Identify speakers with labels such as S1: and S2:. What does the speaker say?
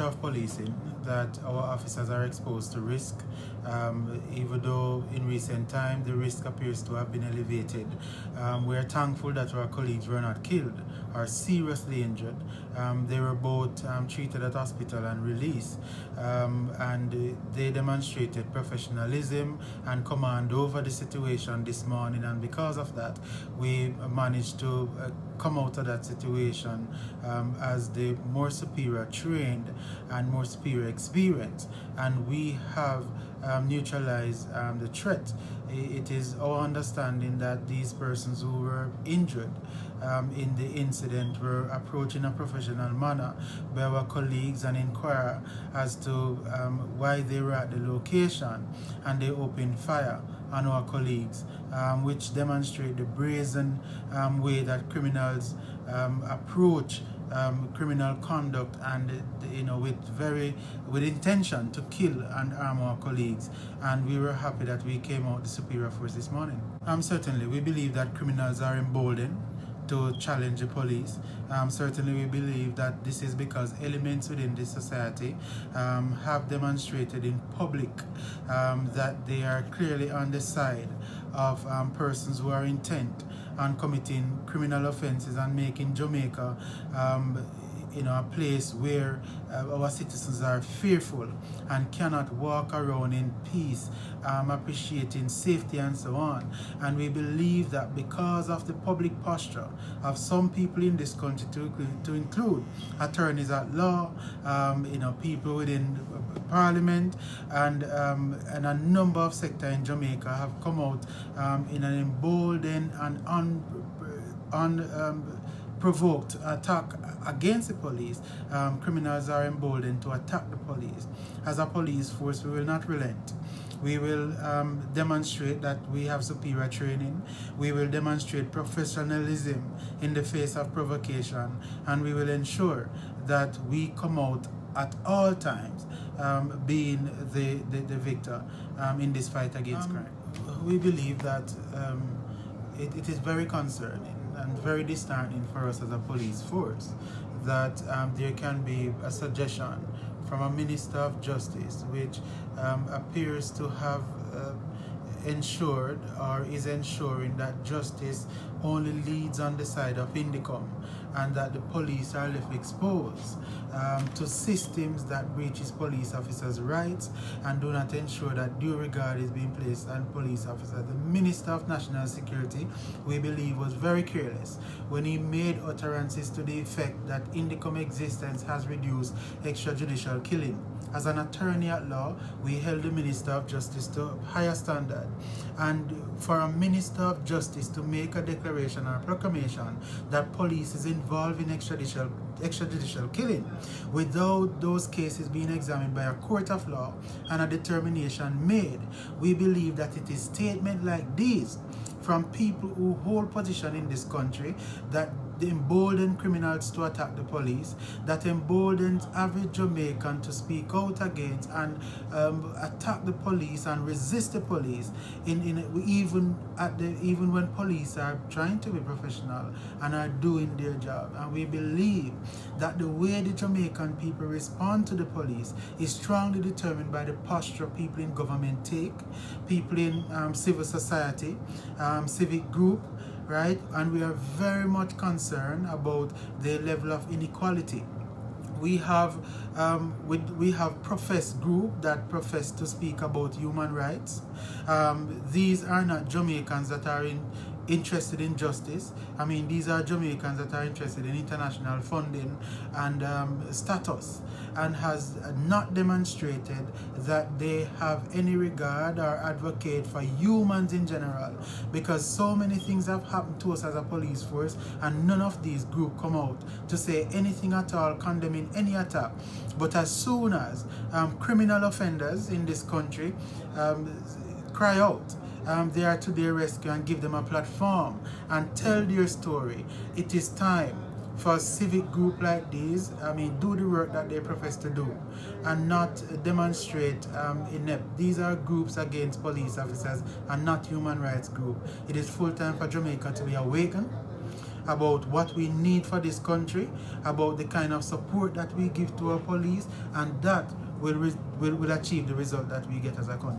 S1: nature of policing that our officers are exposed to risk, even though in recent time the risk appears to have been elevated. We are thankful that our colleagues were not killed or seriously injured. They were both treated at hospital and released, and they demonstrated professionalism and command over the situation this morning, and because of that we managed to come out of that situation as the more superior trained and more superior experience, and we have neutralized the threat. It is our understanding that these persons who were injured in the incident were approached in a professional manner by our colleagues and inquire as to why they were at the location, and they opened fire on our colleagues, which demonstrate the brazen way that criminals approach criminal conduct, and with intention to kill and harm our colleagues. And we were happy that we came out the superior force this morning. Certainly we believe that criminals are emboldened to challenge the police. Certainly we believe that this is because elements within this society have demonstrated in public that they are clearly on the side of persons who are intent on committing criminal offenses and making Jamaica a place where our citizens are fearful and cannot walk around in peace, appreciating safety and so on. And we believe that because of the public posture of some people in this country, to include attorneys at law, people within Parliament, and a number of sectors in Jamaica have come out in an emboldened and unprovoked attack against the police. Criminals are emboldened to attack the police. As a police force, we will not relent. We will demonstrate that we have superior training. We will demonstrate professionalism in the face of provocation, and we will ensure that we come out at all times being the victor in this fight against crime. We believe that it is very concerning and very disheartening for us as a police force that there can be a suggestion from a Minister of Justice which appears to have ensured or is ensuring that justice only leads on the side of INDECOM, and that the police are left exposed to systems that breaches police officers' rights and do not ensure that due regard is being placed on police officers. The Minister of National Security, we believe, was very careless when he made utterances to the effect that INDECOM existence has reduced extrajudicial killing. As an attorney at law, we held the Minister of Justice to a higher standard. And for a Minister of Justice to make a declaration or a proclamation that police is involved in extrajudicial killing without those cases being examined by a court of law and a determination made, we believe that it is statements like these from people who hold position in this country that embolden criminals to attack the police, that emboldens average Jamaican to speak out against and attack the police and resist the police, even when police are trying to be professional and are doing their job. And we believe that the way the Jamaican people respond to the police is strongly determined by the posture people in government take, people in civil society, civic group, right? And we are very much concerned about the level of inequality. We have professed group that profess to speak about human rights. These are not Jamaicans that are interested in justice. I mean, these are Jamaicans that are interested in international funding and status, and has not demonstrated that they have any regard or advocate for humans in general, because so many things have happened to us as a police force and none of these groups come out to say anything at all condemning any attack. But as soon as criminal offenders in this country cry out, they are to their rescue and give them a platform and tell their story. It is time for a civic group like these, do the work that they profess to do and not demonstrate inept. These are groups against police officers and not human rights group. It is full time for Jamaica to be awakened about what we need for this country, about the kind of support that we give to our police, and that will achieve the result that we get as a country.